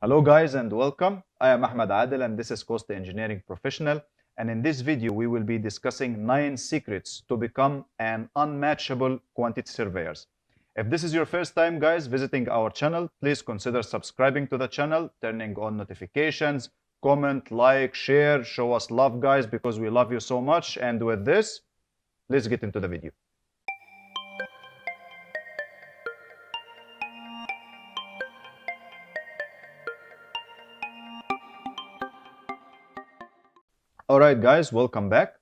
Hello guys and welcome. I am Ahmed Adel and this is Cost Engineering Professional, and in this video we will be discussing 9 secrets to become an unmatchable quantity surveyors. If this is your first time guys visiting our channel, please consider subscribing to the channel, turning on notifications, comment, like, share, show us love guys because we love you so much. And with this, let's get into the video. Alright guys, welcome back.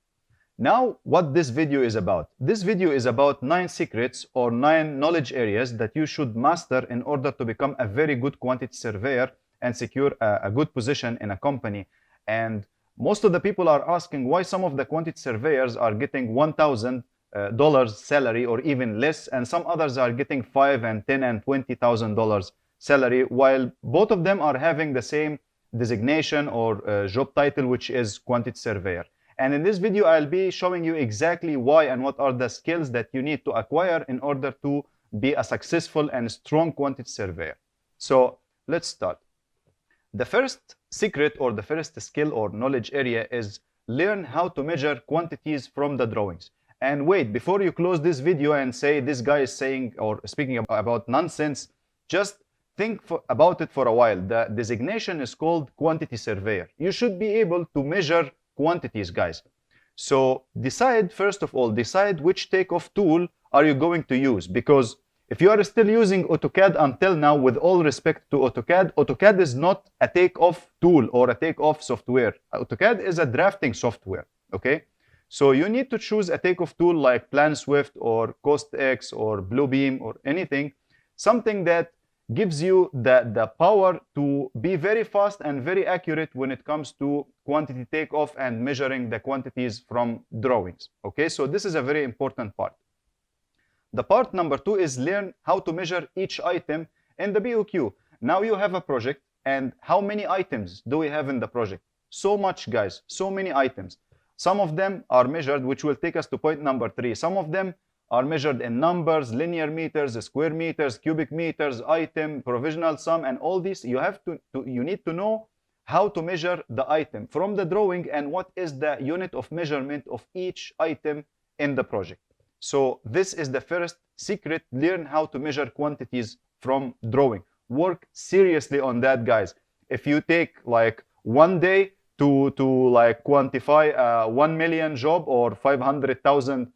Now, what this video is about. This video is about 9 secrets or 9 knowledge areas that you should master in order to become a very good quantity surveyor and secure a good position in a company. And most of the people are asking why some of the quantity surveyors are getting $1,000 salary or even less, and some others are getting $5,000 and $10,000 and $20,000 salary, while both of them are having the same designation or job title, which is quantity surveyor. And in this video, I'll be showing you exactly why and what are the skills that you need to acquire in order to be a successful and strong quantity surveyor. So let's start. The first secret or the first skill or knowledge area is learn how to measure quantities from the drawings. And wait, before you close this video and say this guy is saying or speaking about nonsense, just think about it for a while. The designation is called quantity surveyor. You should be able to measure quantities, guys. So first of all, decide which takeoff tool are you going to use, because if you are still using AutoCAD until now, with all respect to AutoCAD, AutoCAD is not a takeoff tool or a takeoff software. AutoCAD is a drafting software, okay? So you need to choose a takeoff tool like PlanSwift or CostX or Bluebeam or anything, something that gives you the power to be very fast and very accurate when it comes to quantity takeoff and measuring the quantities from drawings. Okay, so this is a very important part. The part number 2 is learn how to measure each item in the BOQ. Now you have a project, and how many items do we have in the project? So much, guys, so many items. Some of them are measured, which will take us to point number 3. Some of them are measured in numbers, linear meters, square meters, cubic meters, item, provisional sum, and all this. You need to know how to measure the item from the drawing and what is the unit of measurement of each item in the project. So this is the first secret. Learn how to measure quantities from drawing. Work seriously on that, guys. If you take like one day to like quantify a 1 million job or 500,000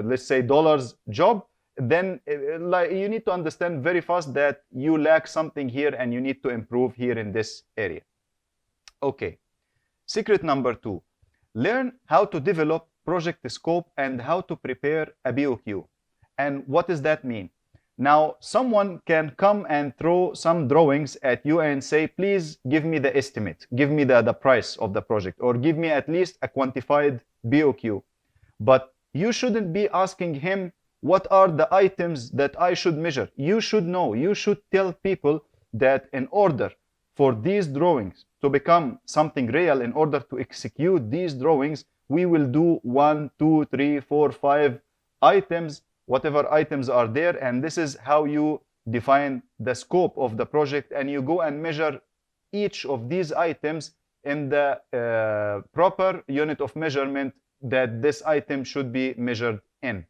let's say dollars job, then like you need to understand very fast that you lack something here and you need to improve here in this area. Okay, secret number 2, learn how to develop project scope and how to prepare a BOQ. And what does that mean? Now, someone can come and throw some drawings at you and say, please give me the estimate, give me the price of the project, or give me at least a quantified BOQ. But you shouldn't be asking him what are the items that I should measure. You should know, you should tell people that in order for these drawings to become something real, in order to execute these drawings, we will do 1, 2, 3, 4, 5 items, whatever items are there, and this is how you define the scope of the project, and you go and measure each of these items in the proper unit of measurement that this item should be measured in.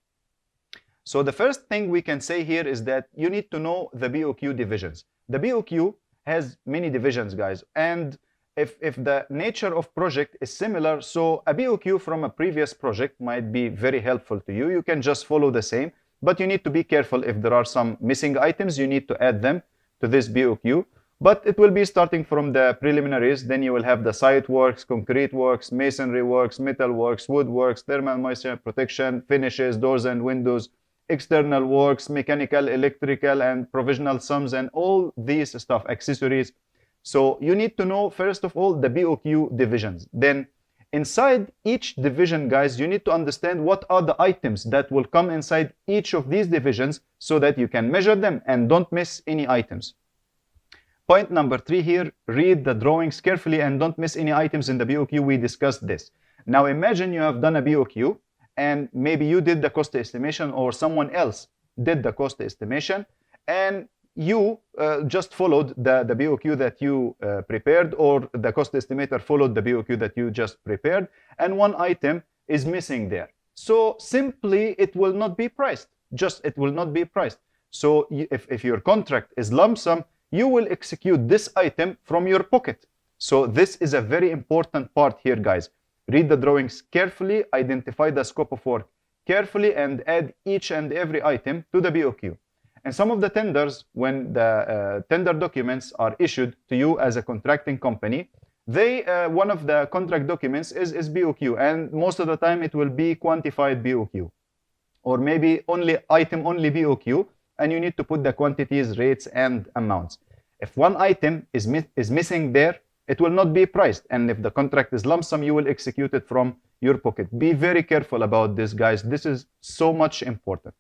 So the first thing we can say here is that you need to know the BOQ divisions. The BOQ has many divisions, guys, and if the nature of project is similar, so a BOQ from a previous project might be very helpful to you. You can just follow the same, but you need to be careful. If there are some missing items, you need to add them to this BOQ. But it will be starting from the preliminaries. Then you will have the site works, concrete works, masonry works, metal works, wood works, thermal moisture protection, finishes, doors and windows, external works, mechanical, electrical, and provisional sums, and all these stuff, accessories. So you need to know, first of all, the BOQ divisions. Then inside each division, guys, you need to understand what are the items that will come inside each of these divisions so that you can measure them and don't miss any items. Point number 3 here, read the drawings carefully and don't miss any items in the BOQ. We discussed this. Now imagine you have done a BOQ and maybe you did the cost estimation or someone else did the cost estimation, and you just followed the BOQ that you prepared, or the cost estimator followed the BOQ that you just prepared, and one item is missing there. So simply, it will not be priced. It will not be priced. So if your contract is lump sum, you will execute this item from your pocket. So this is a very important part here, guys. Read the drawings carefully, identify the scope of work carefully, and add each and every item to the BOQ. And some of the tenders, when the tender documents are issued to you as a contracting company, one of the contract documents is BOQ, and most of the time it will be quantified BOQ, or maybe only BOQ, and you need to put the quantities, rates, and amounts. If one item is missing there, it will not be priced, and if the contract is lump sum, you will execute it from your pocket. Be very careful about this, guys. This is so much important.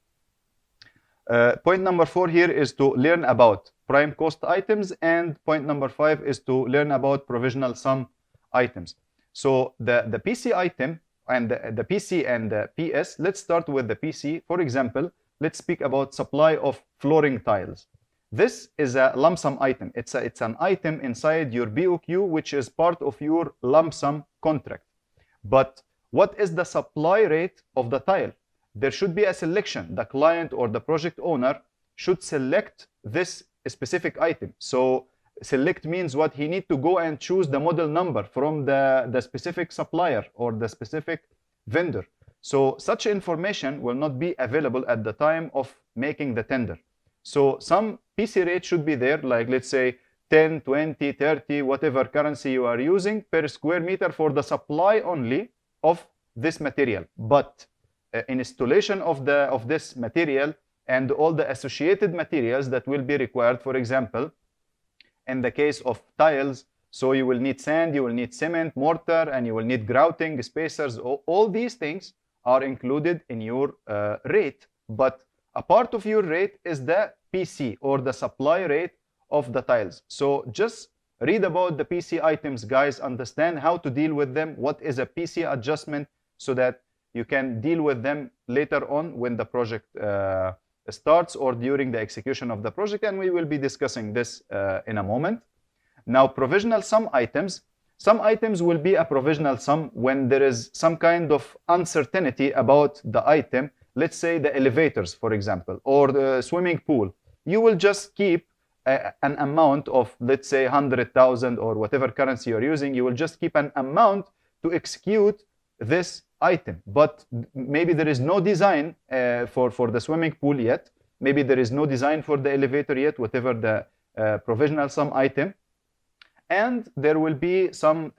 Point number 4 here is to learn about prime cost items, and point number 5 is to learn about provisional sum items. So the PC item and the PC and the PS, let's start with the PC. For example, let's speak about supply of flooring tiles. This is a lump sum item. It's an item inside your BOQ, which is part of your lump sum contract. But what is the supply rate of the tile? There should be a selection. The client or the project owner should select this specific item. So select means what? He needs to go and choose the model number from the specific supplier or the specific vendor. So such information will not be available at the time of making the tender. So some PC rate should be there, like let's say 10, 20, 30, whatever currency you are using per square meter for the supply only of this material. But installation of this material and all the associated materials that will be required, for example, in the case of tiles, so you will need sand, you will need cement, mortar, and you will need grouting, spacers. All these things are included in your rate, but a part of your rate is the PC, or the supply rate of the tiles. So just read about the PC items, guys. Understand how to deal with them. What is a PC adjustment, so that you can deal with them later on when the project starts or during the execution of the project. And we will be discussing this in a moment. Now, provisional sum items. Some items will be a provisional sum when there is some kind of uncertainty about the item. Let's say the elevators, for example, or the swimming pool. You will just keep an amount of, let's say, 100,000 or whatever currency you're using. You will just keep an amount to execute this item. But maybe there is no design for the swimming pool yet. Maybe there is no design for the elevator yet, whatever the provisional sum item. And there will be some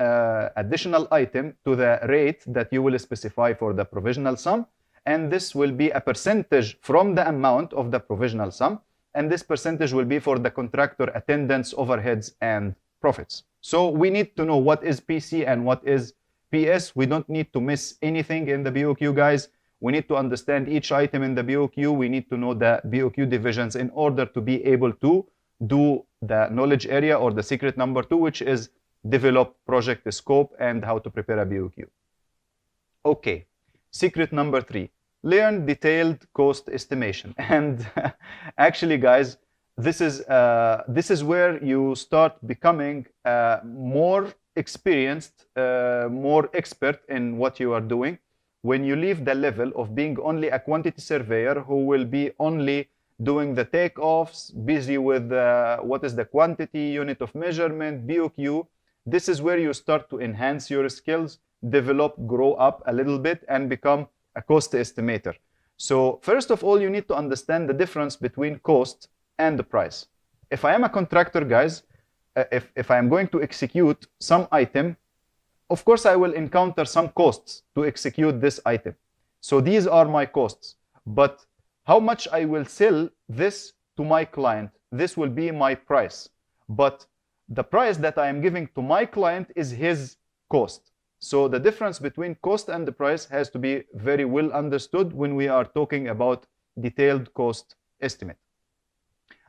additional item to the rate that you will specify for the provisional sum. And this will be a percentage from the amount of the provisional sum. And this percentage will be for the contractor attendance, overheads, and profits. So we need to know what is PC and what is PS. We don't need to miss anything in the BOQ, guys. We need to understand each item in the BOQ. We need to know the BOQ divisions in order to be able to do the knowledge area, or the secret number 2, which is develop project scope and how to prepare a BOQ. Okay. Secret number 3, learn detailed cost estimation. And actually, guys, this is where you start becoming more experienced, more expert in what you are doing. When you leave the level of being only a quantity surveyor who will be only doing the takeoffs, busy with what is the quantity, unit of measurement, BOQ, this is where you start to enhance your skills, develop, grow up a little bit, and become a cost estimator. So first of all, you need to understand the difference between cost and the price. If I am a contractor, guys, if I am going to execute some item, of course I will encounter some costs to execute this item. So these are my costs. But how much I will sell this to my client, this will be my price. But the price that I am giving to my client is his cost. So the difference between cost and the price has to be very well understood when we are talking about detailed cost estimate.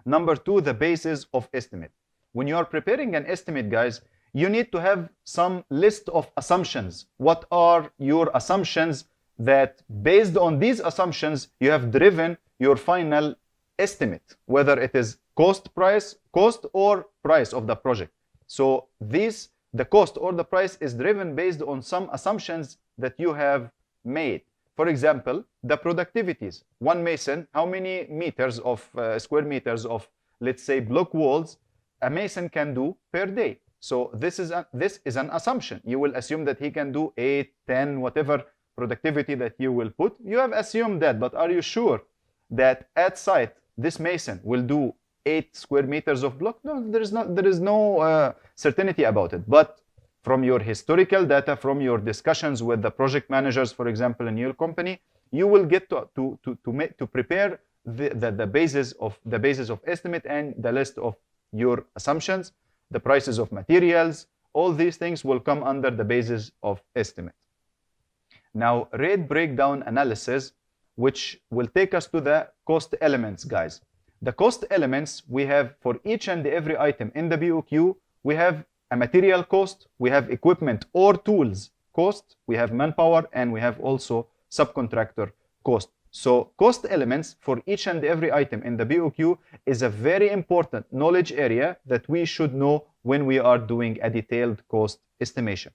Number 2, the basis of estimate. When you are preparing an estimate, guys, you need to have some list of assumptions. What are your assumptions that, based on these assumptions, you have driven your final estimate, whether it is cost or price of the project. So the cost or the price is driven based on some assumptions that you have made. For example, the productivities. One mason, how many meters of square meters of, let's say, block walls a mason can do per day? So this is an assumption. You will assume that he can do 8, 10, whatever productivity that you will put. You have assumed that, but are you sure that at site this mason will do 8 square meters of block? No, there is no certainty about it. But from your historical data, from your discussions with the project managers, for example, in your company, you will get to prepare the basis of estimate and the list of your assumptions, the prices of materials. All these things will come under the basis of estimate. Now, rate breakdown analysis, which will take us to the cost elements, guys. The cost elements we have for each and every item in the BOQ. We have a material cost, we have equipment or tools cost, we have manpower, and we have also subcontractor cost. So cost elements for each and every item in the BOQ is a very important knowledge area that we should know when we are doing a detailed cost estimation.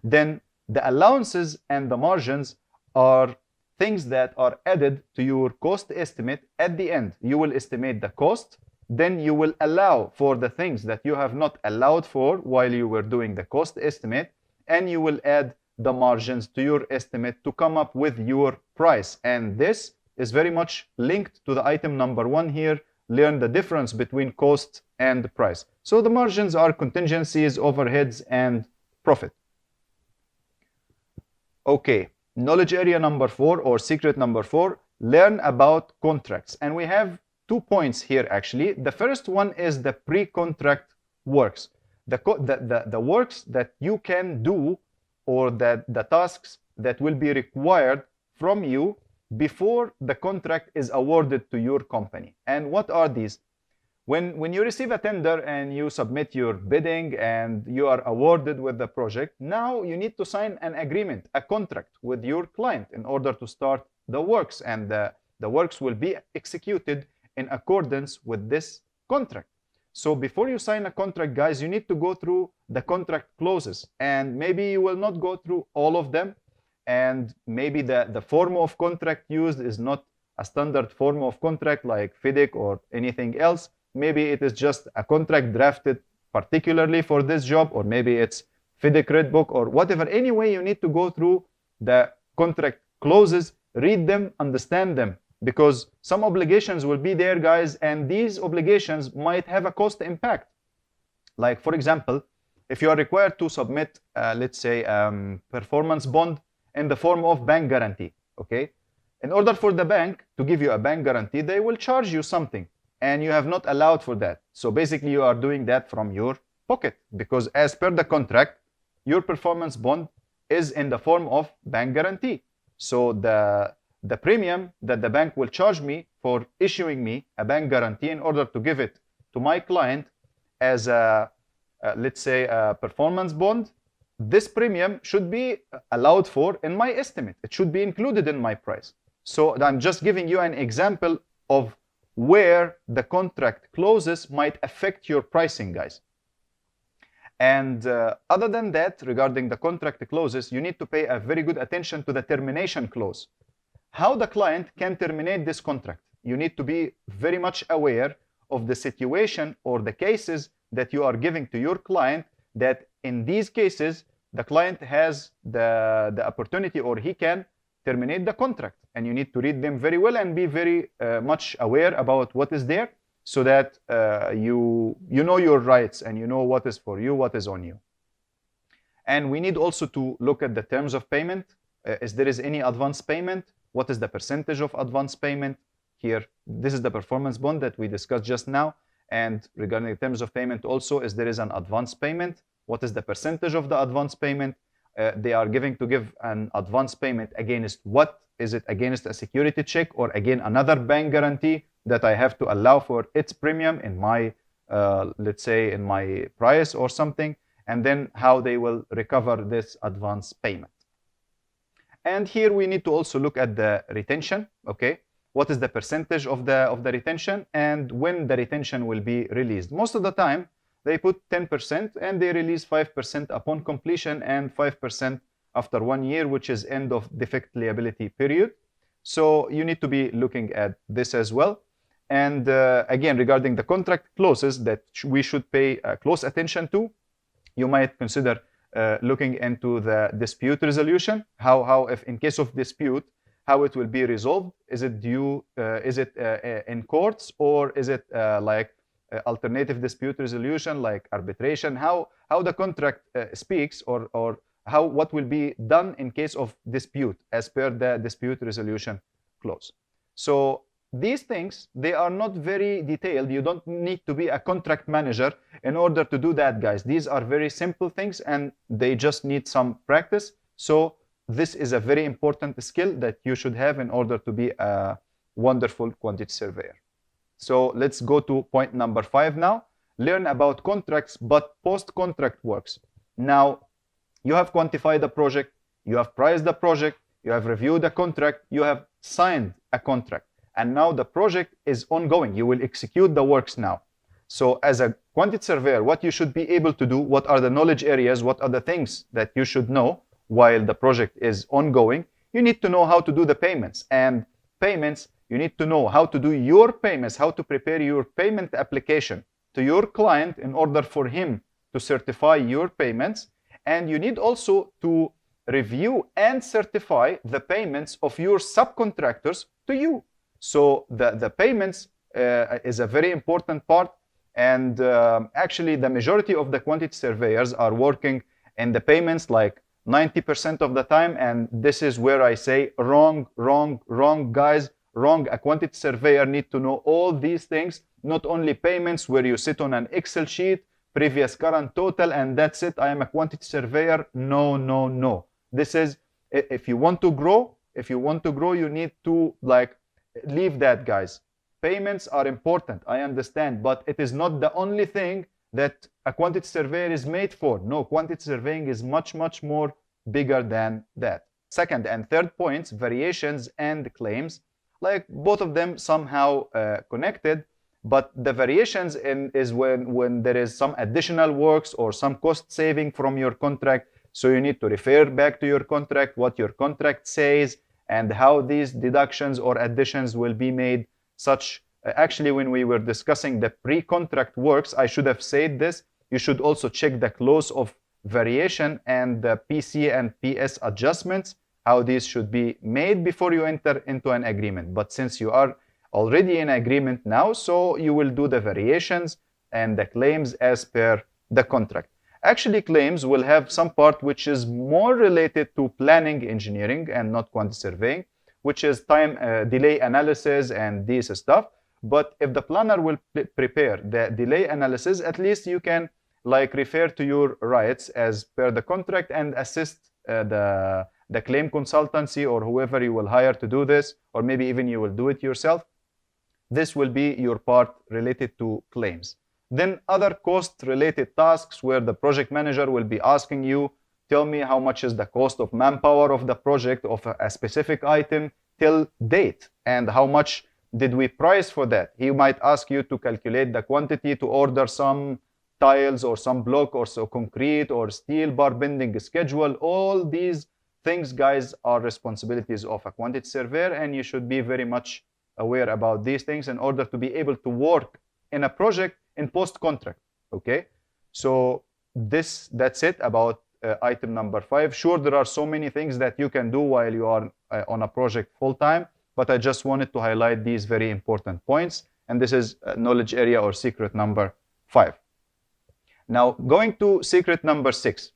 Then the allowances and the margins are things that are added to your cost estimate at the end. You will estimate the cost, then you will allow for the things that you have not allowed for while you were doing the cost estimate, and you will add the margins to your estimate to come up with your price. And this is very much linked to the item number 1 here. Learn the difference between cost and price. So the margins are contingencies, overheads, and profit. Okay, knowledge area number 4 or secret number 4, learn about contracts. And we have 2 points here actually. The first one is the pre-contract works. The works that you can do, or the tasks that will be required from you before the contract is awarded to your company. And what are these? When you receive a tender and you submit your bidding and you are awarded with the project, now you need to sign an agreement, a contract with your client in order to start the works, and the works will be executed in accordance with this contract. So before you sign a contract, guys, you need to go through the contract clauses, and maybe you will not go through all of them, and maybe the form of contract used is not a standard form of contract like FIDIC or anything else. Maybe it is just a contract drafted particularly for this job, or maybe it's FIDIC Red Book or whatever. Anyway, you need to go through the contract clauses, read them, understand them, because some obligations will be there, guys, and these obligations might have a cost impact. Like, for example, if you are required to submit, let's say, performance bond in the form of bank guarantee, okay? In order for the bank to give you a bank guarantee, they will charge you something, and you have not allowed for that. So basically, you are doing that from your pocket, because as per the contract, your performance bond is in the form of bank guarantee. So the premium that the bank will charge me for issuing me a bank guarantee in order to give it to my client as let's say, a performance bond, this premium should be allowed for in my estimate. It should be included in my price. So I'm just giving you an example of where the contract clauses might affect your pricing, guys. And other than that, regarding the contract clauses, you need to pay a very good attention to the termination clause. How the client can terminate this contract. You need to be very much aware of the situation or the cases that you are giving to your client, that in these cases, the client has the opportunity, or he can terminate the contract. And you need to read them very well and be very much aware about what is there, so that you know your rights and you know what is for you, what is on you. And we need also to look at the terms of payment. Is there any advance payment? What is the percentage of advance payment? Here, this is the performance bond that we discussed just now. And regarding the terms of payment also, is there is an advance payment? What is the percentage of the advance payment? They are giving to give an advance payment against what? Is it against a security check, or again another bank guarantee that I have to allow for its premium in my, let's say, in my price or something? And then how they will recover this advance payment. And here we need to also look at the retention, okay? what is the percentage of the retention, and when the retention will be released. Most of the time, they put 10% and they release 5% upon completion and 5% after 1 year, which is end of defect liability period. So you need to be looking at this as well. And again, regarding the contract clauses that we should pay close attention to, you might consider looking into the dispute resolution, how if in case of dispute, how it will be resolved. Is it due, is it in courts, or is it like alternative dispute resolution like arbitration? How the contract speaks, or what will be done in case of dispute as per the dispute resolution clause. So these things, they are not very detailed. You don't need to be a contract manager in order to do that, guys. These are very simple things and they just need some practice. So this is a very important skill that you should have in order to be a wonderful quantity surveyor. So let's go to point number 5 now. Learn about contracts, but post-contract works. Now, you have quantified the project, you have priced the project, you have reviewed the contract, you have signed a contract, and now the project is ongoing. You will execute the works now. So as a quantity surveyor, what you should be able to do, what are the knowledge areas, what are the things that you should know while the project is ongoing? You need to know how to do the payments. And payments, you need to know how to do your payments, how to prepare your payment application to your client in order for him to certify your payments. And you need also to review and certify the payments of your subcontractors to you. So the payments is a very important part. And actually, the majority of the quantity surveyors are working in the payments like 90% of the time. And this is where I say wrong, guys, wrong. A quantity surveyor need to know all these things, not only payments where you sit on an Excel sheet, previous current total, and that's it. I am a quantity surveyor. No. This is, if you want to grow, you need to like leave that, guys. Payments are important, I understand, but it is not the only thing that a quantity surveyor is made for. No, quantity surveying is much more bigger than that. Second and third points, variations and claims, like both of them somehow connected, but the variations is when there is some additional works or some cost saving from your contract. So you need to refer back to your contract, what your contract says, and how these deductions or additions will be made. Such actually, when we were discussing the pre-contract works, I should have said this. You should also check the clause of variation and the PC and PS adjustments, how these should be made before you enter into an agreement. But since you are already in agreement now, so you will do the variations and the claims as per the contract. Actually, claims will have some part which is more related to planning engineering and not quantity surveying, which is time delay analysis and this stuff. But if the planner will prepare the delay analysis, at least you can like refer to your rights as per the contract and assist the claim consultancy or whoever you will hire to do this, or maybe even you will do it yourself. This will be your part related to claims. Then other cost-related tasks where the project manager will be asking you, tell me how much is the cost of manpower of the project of a specific item till date, and how much did we price for that? He might ask you to calculate the quantity to order some tiles or some block or so concrete or steel bar bending schedule. All these things, guys, are responsibilities of a quantity surveyor, and you should be very much aware about these things in order to be able to work in a project in post-contract. Okay, so that's it about item number 5. Sure, there are so many things that you can do while you are on a project full-time, but I just wanted to highlight these very important points, and this is knowledge area or secret number 5. Now, going to secret number 6,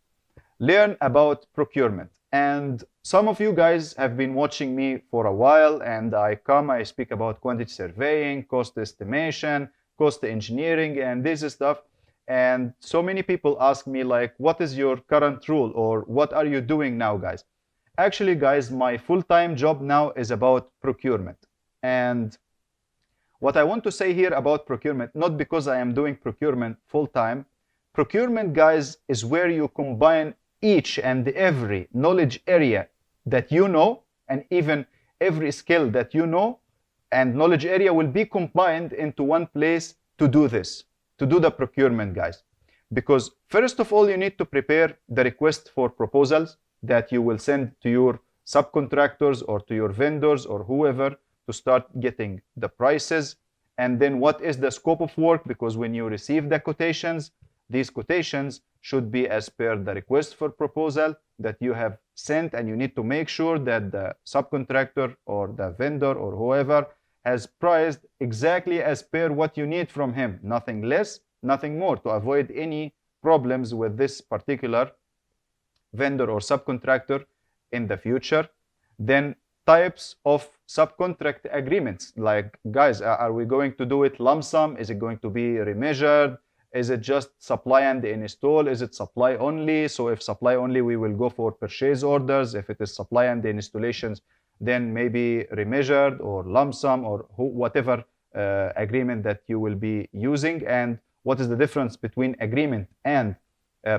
learn about procurement. And some of you guys have been watching me for a while, and I speak about quantity surveying, cost estimation, cost engineering, and this stuff. And so many people ask me like, what is your current rule, or what are you doing now, guys? Actually, guys, my full-time job now is about procurement. And what I want to say here about procurement, not because I am doing procurement full-time, procurement, guys, is where you combine each and every knowledge area that you know, and even every skill that you know, and knowledge area will be combined into one place to do this, to do the procurement, guys. Because first of all, you need to prepare the request for proposals that you will send to your subcontractors or to your vendors or whoever to start getting the prices. And then what is the scope of work? Because when you receive the quotations, these quotations should be as per the request for proposal that you have sent, and you need to make sure that the subcontractor or the vendor or whoever has priced exactly as per what you need from him, nothing less, nothing more, to avoid any problems with this particular vendor or subcontractor in the future. Then types of subcontract agreements, like, guys, are we going to do it lump sum? Is it going to be remeasured? Is it just supply and install? Is it supply only? So if supply only, we will go for purchase orders. If it is supply and installations, then maybe remeasured or lump sum or whatever agreement that you will be using. And what is the difference between agreement and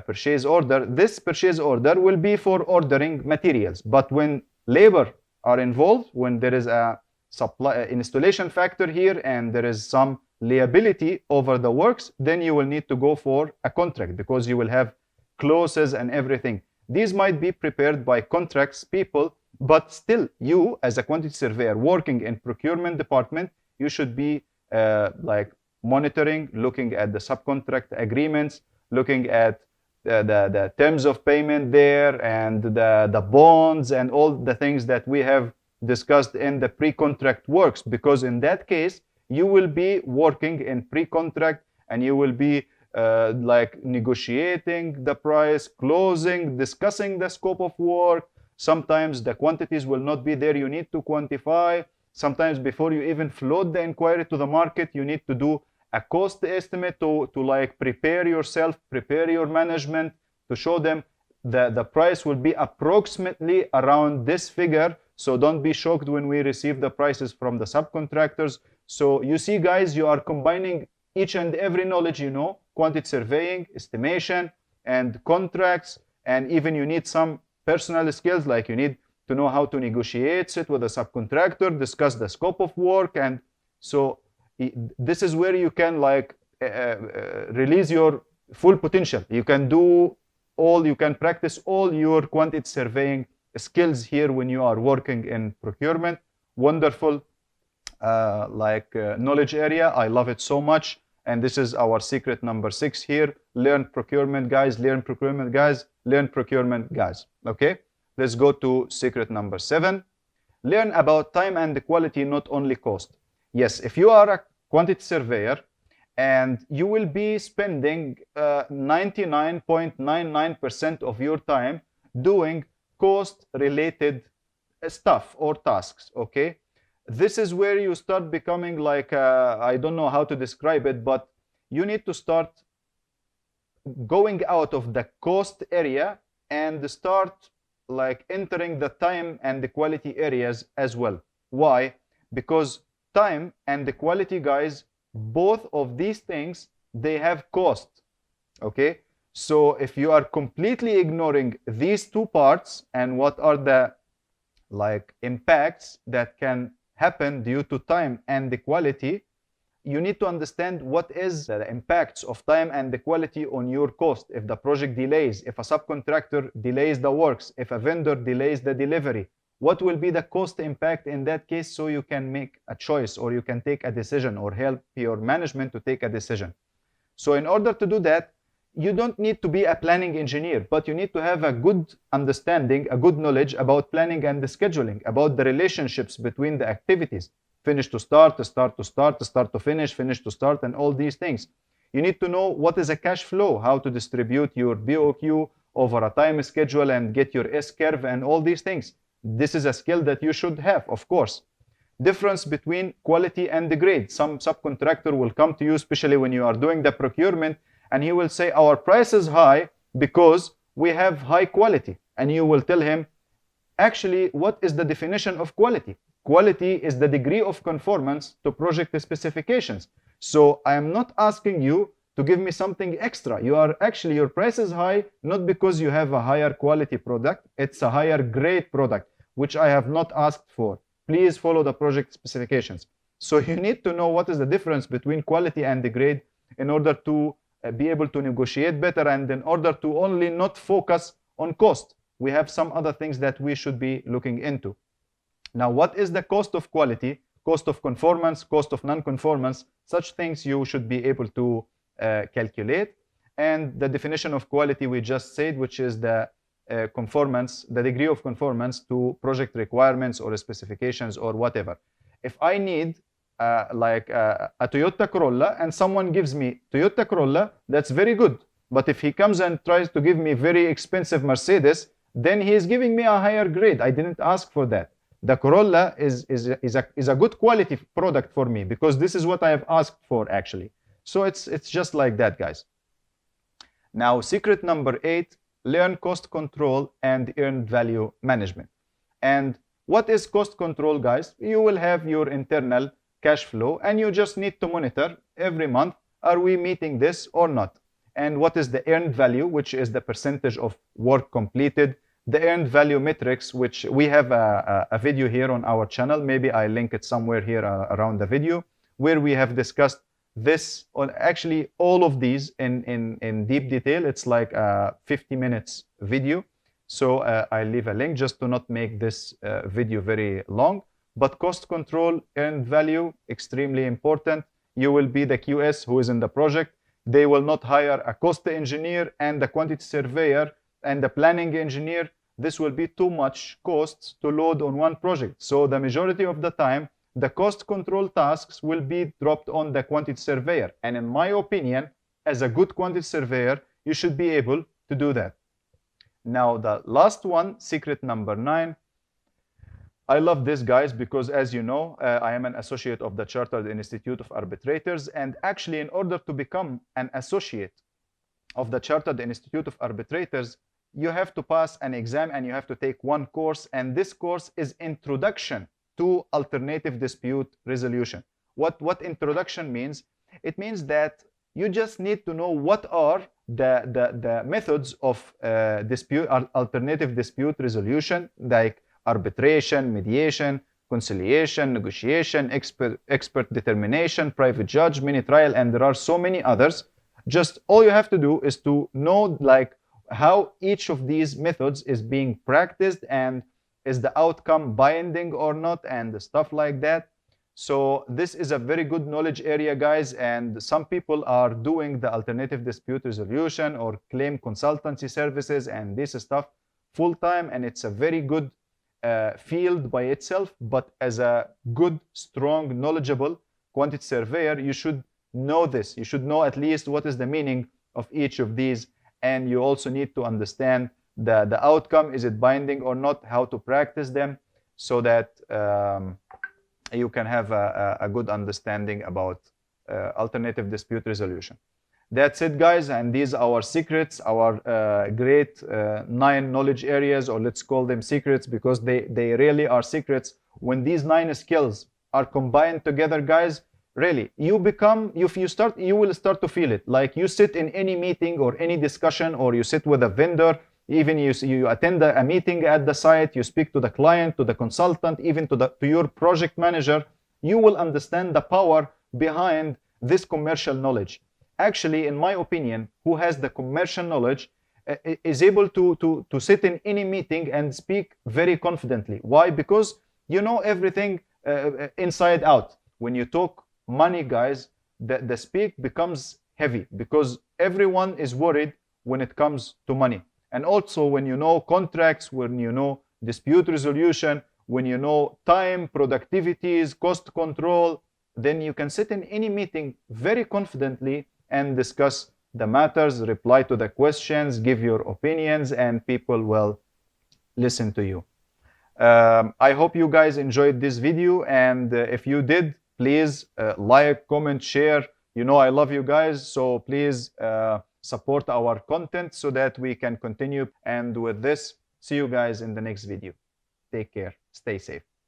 purchase order? This purchase order will be for ordering materials, but when labor are involved, when there is a supply installation factor here and there is some liability over the works, then you will need to go for a contract, because you will have clauses and everything. These might be prepared by contracts people, but still you as a quantity surveyor working in procurement department, you should be like monitoring, looking at the subcontract agreements, looking at the terms of payment there, and the bonds and all the things that we have discussed in the pre-contract works, because in that case you will be working in pre-contract and you will be like negotiating the price, closing, discussing the scope of work. Sometimes the quantities will not be there, you need to quantify. Sometimes before you even float the inquiry to the market, you need to do a cost estimate to like prepare yourself, prepare your management, to show them that the price will be approximately around this figure. So don't be shocked when we receive the prices from the subcontractors. So you see, guys, you are combining each and every knowledge, you know, quantity surveying, estimation, and contracts, and even you need some personal skills, like you need to know how to negotiate, sit with a subcontractor, discuss the scope of work. And so this is where you can like release your full potential. You can do all, you can practice all your quantity surveying skills here when you are working in procurement. Wonderful knowledge area. I love it so much. And this is our secret number 6 here. Learn procurement, guys. Learn procurement, guys. Learn procurement, guys. Okay, let's go to secret number 7. Learn about time and the quality, not only cost. Yes, if you are a quantity surveyor and you will be spending 99.99% of your time doing cost-related stuff or tasks, okay? This is where you start becoming like, I don't know how to describe it, but you need to start going out of the cost area and start like entering the time and the quality areas as well. Why? Because time and the quality, guys, both of these things, they have cost, okay? So if you are completely ignoring these two parts and what are the like impacts that can happen due to time and the quality, you need to understand what is the impacts of time and the quality on your cost. If the project delays, if a subcontractor delays the works, if a vendor delays the delivery, what will be the cost impact in that case, so you can make a choice or you can take a decision or help your management to take a decision. So in order to do that, you don't need to be a planning engineer, but you need to have a good understanding, a good knowledge about planning and the scheduling, about the relationships between the activities, finish to start, start to start, start to finish, finish to start, and all these things. You need to know what is a cash flow, how to distribute your BOQ over a time schedule and get your S-curve and all these things. This is a skill that you should have, of course. Difference between quality and the grade. Some subcontractor will come to you, especially when you are doing the procurement, and he will say, our price is high because we have high quality. And you will tell him, actually, what is the definition of quality? Quality is the degree of conformance to project specifications. So I am not asking you to give me something extra. You are actually, your price is high, not because you have a higher quality product, it's a higher grade product, which I have not asked for. Please follow the project specifications. So you need to know what is the difference between quality and the grade in order to be able to negotiate better, and in order to only not focus on cost. We have some other things that we should be looking into. Now, what is the cost of quality, cost of conformance, cost of non-conformance? Such things you should be able to calculate. And the definition of quality we just said, which is the conformance, the degree of conformance to project requirements or specifications or whatever. If I need a Toyota Corolla and someone gives me Toyota Corolla, that's very good. But if he comes and tries to give me very expensive Mercedes, then he is giving me a higher grade. I didn't ask for that. The Corolla is a good quality product for me because this is what I have asked for actually. So it's just like that, guys. Now, secret number 8, learn cost control and earned value management. And what is cost control, guys? You will have your internal cash flow and you just need to monitor every month, are we meeting this or not? And what is the earned value, which is the percentage of work completed? The earned value metrics, which we have a video here on our channel. Maybe I link it somewhere here around the video, where we have discussed this, on actually all of these in deep detail. It's like a 50 minutes video. So I leave a link just to not make this video very long. But cost control, earned value, extremely important. You will be the QS who is in the project. They will not hire a cost engineer and the quantity surveyor and the planning engineer. This will be too much costs to load on one project. So the majority of the time, the cost control tasks will be dropped on the quantity surveyor. And in my opinion, as a good quantity surveyor, you should be able to do that. Now, the last one, secret number 9. I love this, guys, because as you know, I am an associate of the Chartered Institute of Arbitrators. And actually, in order to become an associate of the Chartered Institute of Arbitrators, you have to pass an exam and you have to take one course. And this course is Introduction to Alternative Dispute Resolution. What introduction means? It means that you just need to know what are the methods of alternative dispute resolution, like arbitration, mediation, conciliation, negotiation, expert determination, private judge, mini trial, and there are so many others. Just all you have to do is to know like how each of these methods is being practiced and is the outcome binding or not and stuff like that. So this is a very good knowledge area, guys, and some people are doing the alternative dispute resolution or claim consultancy services and this stuff full-time, and it's a very good field by itself. But as a good, strong, knowledgeable quantity surveyor, you should know this. You should know at least what is the meaning of each of these, and you also need to understand the outcome, is it binding or not, how to practice them, so that you can have a good understanding about alternative dispute resolution. That's it, guys, and these are our secrets, our great 9 knowledge areas, or let's call them secrets because they really are secrets. When these 9 skills are combined together, guys, really, you will start to feel it. Like you sit in any meeting or any discussion, or you sit with a vendor, even you attend a meeting at the site, you speak to the client, to the consultant, even to your project manager, you will understand the power behind this commercial knowledge. Actually, in my opinion, who has the commercial knowledge is able to sit in any meeting and speak very confidently. Why? Because you know everything inside out. When you talk money, guys, the speak becomes heavy because everyone is worried when it comes to money. And also when you know contracts, when you know dispute resolution, when you know time, productivities, cost control, then you can sit in any meeting very confidently and discuss the matters, reply to the questions, give your opinions, and people will listen to you. I hope you guys enjoyed this video, and if you did, please like, comment, share. You know I love you guys, so please support our content so that we can continue. And with this, see you guys in the next video. Take care. Stay safe.